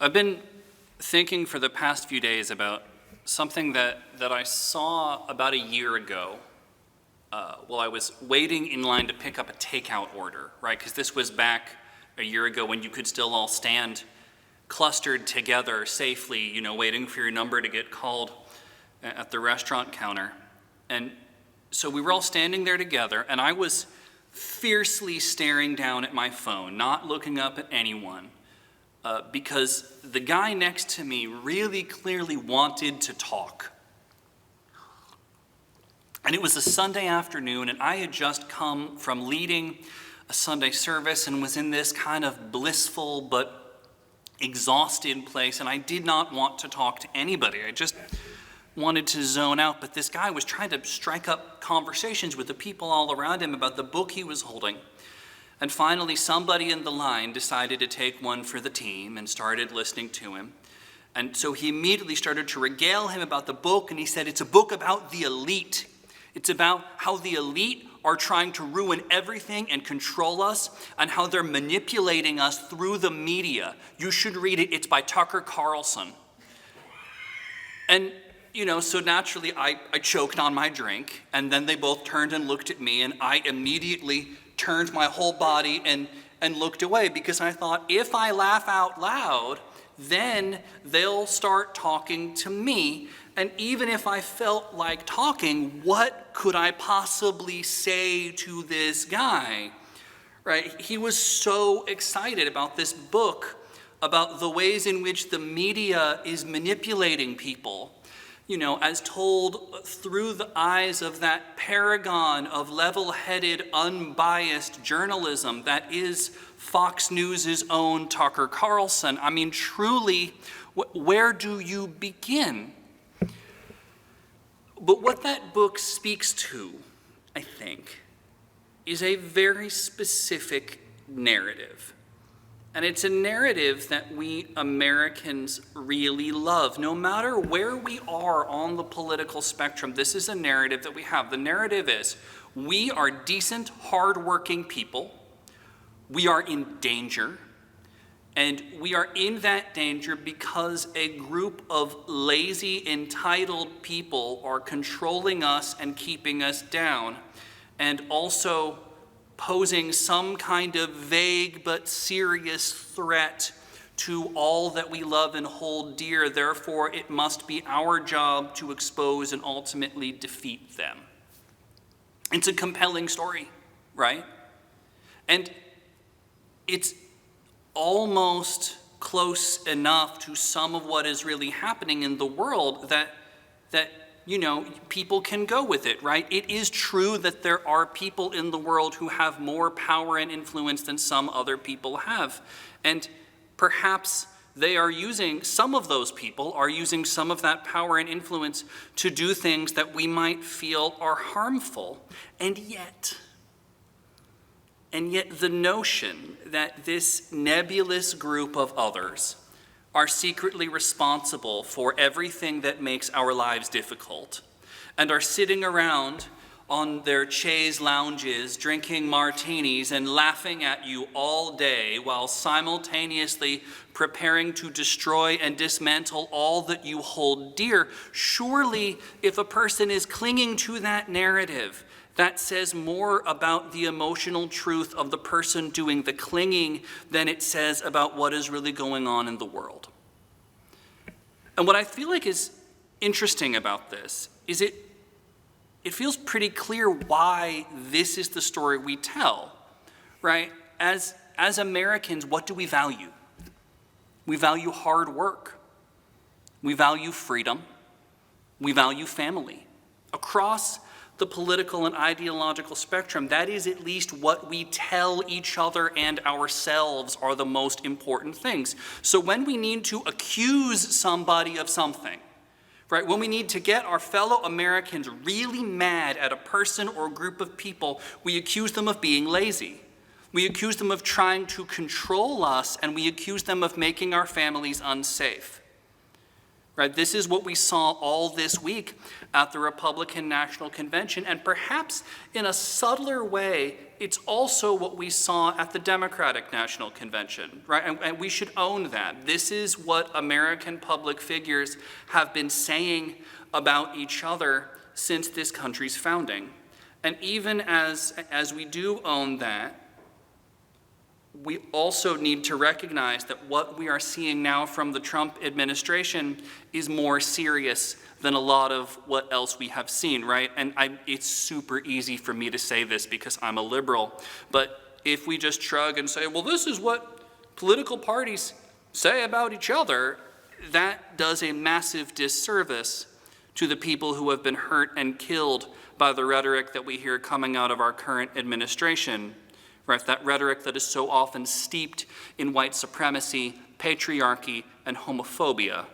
I've been thinking for the past few days about something that I saw about a year ago while I was waiting in line to pick up a takeout order, right? Because this was back a year ago when you could still all stand clustered together safely, waiting for your number to get called at the restaurant counter. And so we were all standing there together, and I was fiercely staring down at my phone, not looking up at anyone. Because the guy next to me really clearly wanted to talk. And it was a Sunday afternoon, and I had just come from leading a Sunday service and was in this kind of blissful but exhausted place, and I did not want to talk to anybody. I just wanted to zone out, but this guy was trying to strike up conversations with the people all around him about the book he was holding. And finally, somebody in the line decided to take one for the team and started listening to him. And so he immediately started to regale him about the book, and he said, it's a book about the elite. It's about how the elite are trying to ruin everything and control us, and how they're manipulating us through the media. You should read it. It's by Tucker Carlson. And, so naturally I choked on my drink, and then they both turned and looked at me, and I immediately turned my whole body and looked away, because I thought, if I laugh out loud, then they'll start talking to me. And even if I felt like talking, what could I possibly say to this guy? Right? He was so excited about this book, about the ways in which the media is manipulating people, as told through the eyes of that paragon of level-headed, unbiased journalism that is Fox News' own Tucker Carlson. I mean, truly, where do you begin? But what that book speaks to, I think, is a very specific narrative. And it's a narrative that we Americans really love. No matter where we are on the political spectrum, this is a narrative that we have. The narrative is, we are decent, hardworking people. We are in danger. And we are in that danger because a group of lazy, entitled people are controlling us and keeping us down, and also posing some kind of vague but serious threat to all that we love and hold dear. Therefore, it must be our job to expose and ultimately defeat them. It's a compelling story, right? And it's almost close enough to some of what is really happening in the world that people can go with it, right? It is true that there are people in the world who have more power and influence than some other people have. And perhaps some of those people are using some of that power and influence to do things that we might feel are harmful. And yet the notion that this nebulous group of others are secretly responsible for everything that makes our lives difficult, and are sitting around on their chaise lounges drinking martinis and laughing at you all day while simultaneously preparing to destroy and dismantle all that you hold dear. Surely, if a person is clinging to that narrative, that says more about the emotional truth of the person doing the clinging than it says about what is really going on in the world. And what I feel like is interesting about this is it feels pretty clear why this is the story we tell, right? As Americans, what do we value? We value hard work. We value freedom. We value family. Across the political and ideological spectrum, that is at least what we tell each other and ourselves are the most important things. So when we need to accuse somebody of something, right, when we need to get our fellow Americans really mad at a person or group of people, we accuse them of being lazy. We accuse them of trying to control us, and we accuse them of making our families unsafe. right? This is what we saw all this week at the Republican National Convention, and perhaps in a subtler way, it's also what we saw at the Democratic National Convention, right? And we should own that. This is what American public figures have been saying about each other since this country's founding. And even as we do own that, we also need to recognize that what we are seeing now from the Trump administration is more serious than a lot of what else we have seen, right? And it's super easy for me to say this because I'm a liberal, but if we just shrug and say, well, this is what political parties say about each other, that does a massive disservice to the people who have been hurt and killed by the rhetoric that we hear coming out of our current administration. Right, that rhetoric that is so often steeped in white supremacy, patriarchy, and homophobia.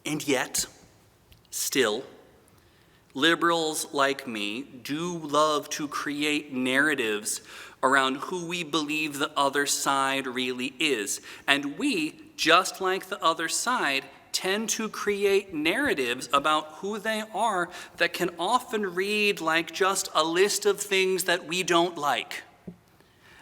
And yet, still, liberals like me do love to create narratives around who we believe the other side really is. And we, just like the other side, tend to create narratives about who they are that can often read like just a list of things that we don't like.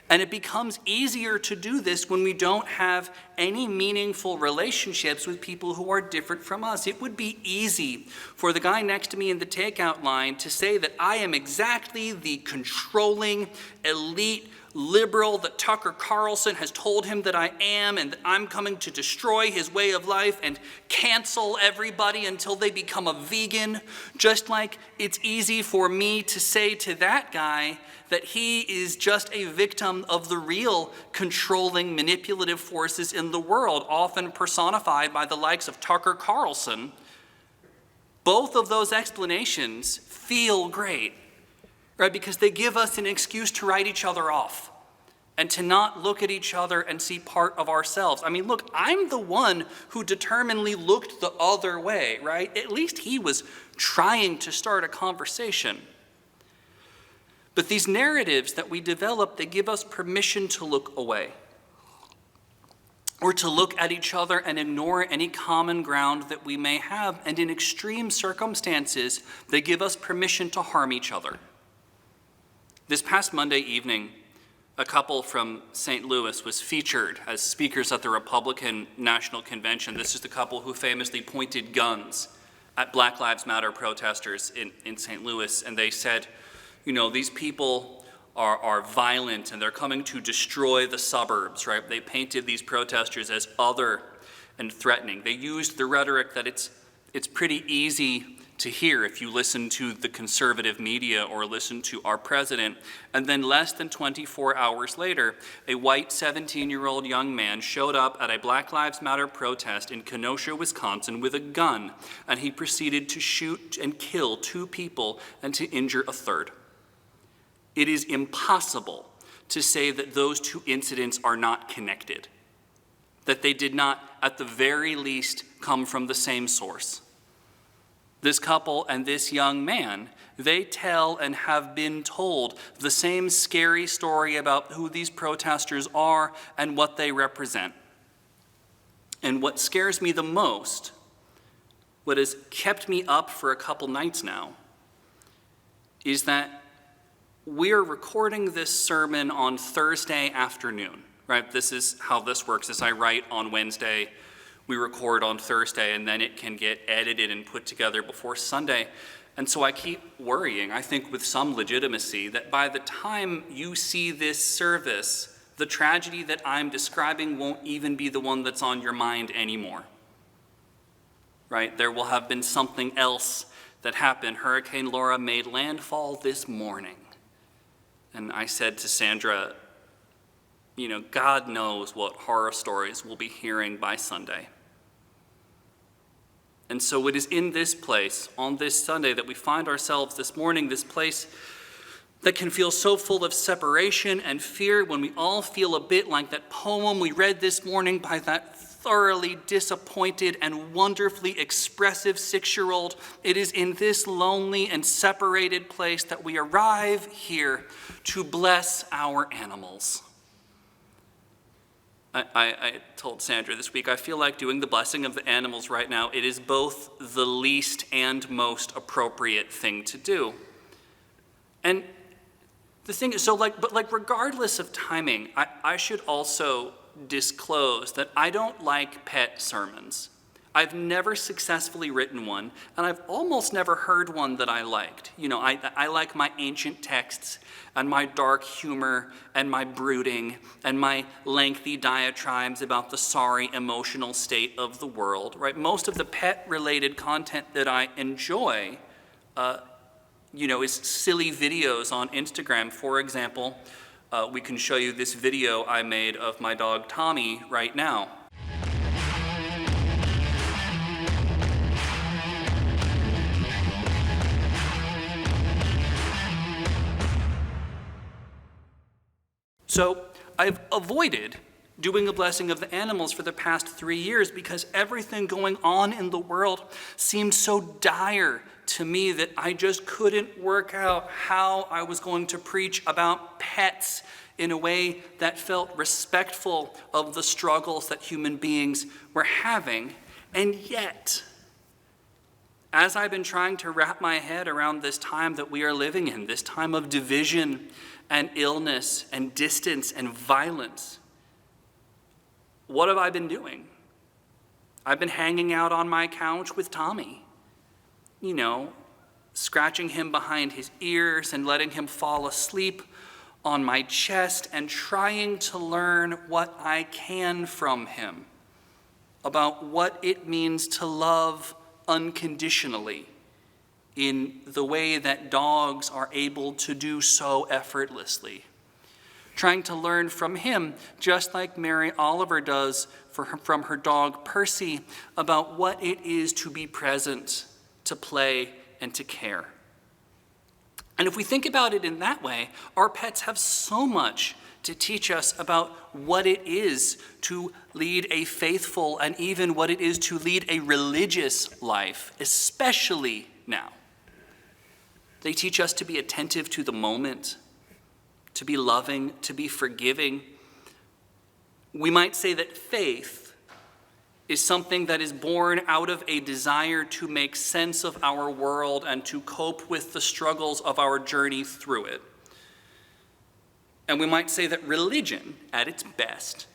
And it becomes easier to do this when we don't have any meaningful relationships with people who are different from us. It would be easy for the guy next to me in the takeout line to say that I am exactly the controlling, elite liberal that Tucker Carlson has told him that I am, and that I'm coming to destroy his way of life and cancel everybody until they become a vegan, just like it's easy for me to say to that guy that he is just a victim of the real controlling, manipulative forces in the world, often personified by the likes of Tucker Carlson. Both of those explanations feel great, right? Because they give us an excuse to write each other off and to not look at each other and see part of ourselves. I mean, look, I'm the one who determinedly looked the other way, right? At least he was trying to start a conversation. But these narratives that we develop, they give us permission to look away, or to look at each other and ignore any common ground that we may have. And in extreme circumstances, they give us permission to harm each other. This past Monday evening, a couple from St. Louis was featured as speakers at the Republican National Convention. This is the couple who famously pointed guns at Black Lives Matter protesters in St. Louis. And they said, you know, these people are violent and they're coming to destroy the suburbs, right? They painted these protesters as other and threatening. They used the rhetoric that it's pretty easy to hear if you listen to the conservative media or listen to our president. And then less than 24 hours later, a white 17-year-old young man showed up at a Black Lives Matter protest in Kenosha, Wisconsin with a gun, and he proceeded to shoot and kill 2 people and to injure a third. It is impossible to say that those 2 incidents are not connected, that they did not, at the very least, come from the same source. This couple and this young man, they tell and have been told the same scary story about who these protesters are and what they represent. And what scares me the most, what has kept me up for a couple nights now, is that we are recording this sermon on Thursday afternoon, right? This is how this works. As I write on Wednesday, we record on Thursday, and then it can get edited and put together before Sunday. And so I keep worrying, I think with some legitimacy, that by the time you see this service, the tragedy that I'm describing won't even be the one that's on your mind anymore, right? There will have been something else that happened. Hurricane Laura made landfall this morning. And I said to Sandra, you know, God knows what horror stories we'll be hearing by Sunday. And so it is in this place, on this Sunday, that we find ourselves this morning, this place that can feel so full of separation and fear, when we all feel a bit like that poem we read this morning by that thoroughly disappointed and wonderfully expressive 6-year-old. It is in this lonely and separated place that we arrive here to bless our animals. I told Sandra this week, I feel like doing the blessing of the animals right now, it is both the least and most appropriate thing to do. And the thing is, but regardless of timing, I should also disclose that I don't like pet sermons. I've never successfully written one, and I've almost never heard one that I liked. I like my ancient texts and my dark humor and my brooding and my lengthy diatribes about the sorry emotional state of the world, right? Most of the pet-related content that I enjoy, is silly videos on Instagram. For example, we can show you this video I made of my dog Tommy right now. So I've avoided doing a blessing of the animals for the past 3 years because everything going on in the world seemed so dire to me that I just couldn't work out how I was going to preach about pets in a way that felt respectful of the struggles that human beings were having. And yet, as I've been trying to wrap my head around this time that we are living in, this time of division and illness and distance and violence, what have I been doing? I've been hanging out on my couch with Tommy, scratching him behind his ears and letting him fall asleep on my chest and trying to learn what I can from him about what it means to love unconditionally in the way that dogs are able to do so effortlessly. Trying to learn from him, just like Mary Oliver does from her dog Percy, about what it is to be present, to play, and to care. And if we think about it in that way, our pets have so much to teach us about what it is to lead a faithful and even what it is to lead a religious life, especially now. They teach us to be attentive to the moment, to be loving, to be forgiving. We might say that faith is something that is born out of a desire to make sense of our world and to cope with the struggles of our journey through it. And we might say that religion, at its best,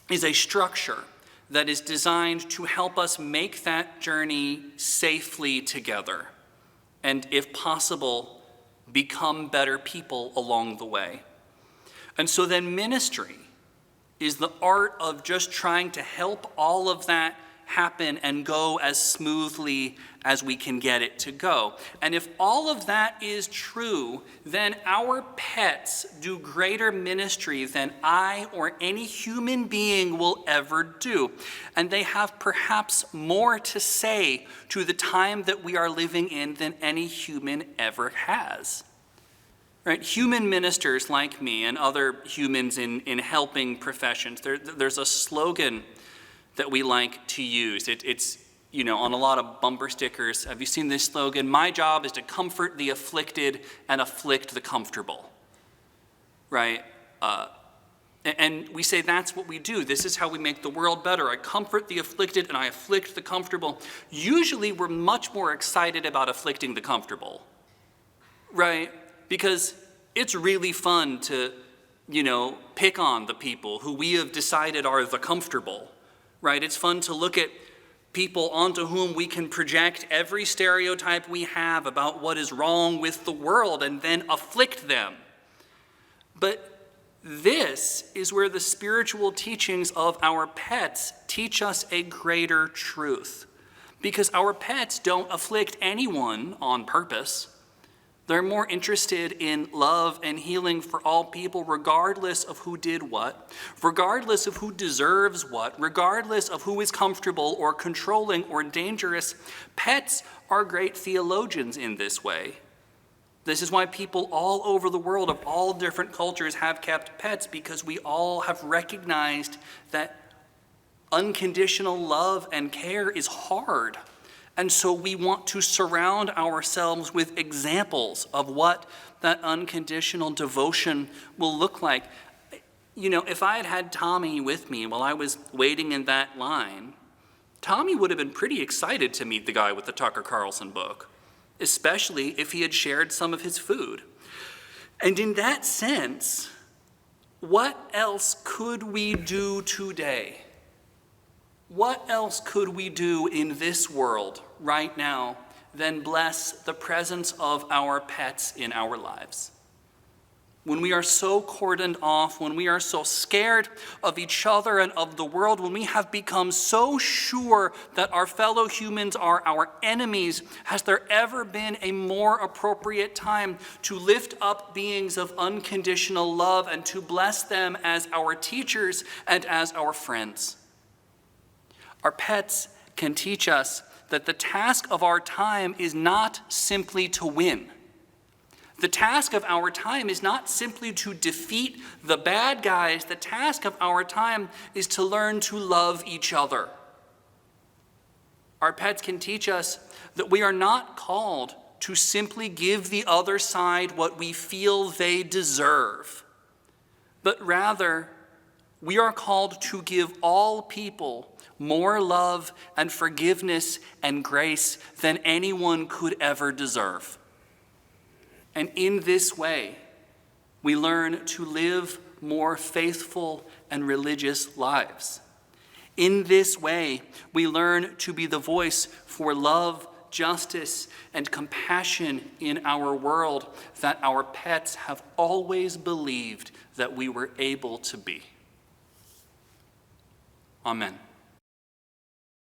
is a structure that is designed to help us make that journey safely together, and if possible, become better people along the way. And so then ministry is the art of just trying to help all of that happen and go as smoothly as we can get it to go. And if all of that is true, then our pets do greater ministry than I or any human being will ever do. And they have perhaps more to say to the time that we are living in than any human ever has. Right? Human ministers like me and other humans in helping professions, there's a slogan that we like to use. It's on a lot of bumper stickers. Have you seen this slogan? My job is to comfort the afflicted and afflict the comfortable, right? And we say that's what we do. This is how we make the world better. I comfort the afflicted and I afflict the comfortable. Usually we're much more excited about afflicting the comfortable, right? Because it's really fun to, pick on the people who we have decided are the comfortable, right? It's fun to look at people onto whom we can project every stereotype we have about what is wrong with the world and then afflict them. But this is where the spiritual teachings of our pets teach us a greater truth. Because our pets don't afflict anyone on purpose. They're more interested in love and healing for all people, regardless of who did what, regardless of who deserves what, regardless of who is comfortable or controlling or dangerous. Pets are great theologians in this way. This is why people all over the world of all different cultures have kept pets, because we all have recognized that unconditional love and care is hard. And so we want to surround ourselves with examples of what that unconditional devotion will look like. If I had had Tommy with me while I was waiting in that line, Tommy would have been pretty excited to meet the guy with the Tucker Carlson book, especially if he had shared some of his food. And in that sense, what else could we do today? What else could we do in this world right now than bless the presence of our pets in our lives? When we are so cordoned off, when we are so scared of each other and of the world, when we have become so sure that our fellow humans are our enemies, has there ever been a more appropriate time to lift up beings of unconditional love and to bless them as our teachers and as our friends? Our pets can teach us that the task of our time is not simply to win. The task of our time is not simply to defeat the bad guys. The task of our time is to learn to love each other. Our pets can teach us that we are not called to simply give the other side what we feel they deserve, but rather we are called to give all people more love and forgiveness and grace than anyone could ever deserve. And in this way, we learn to live more faithful and religious lives. In this way, we learn to be the voice for love, justice, and compassion in our world that our pets have always believed that we were able to be. Amen.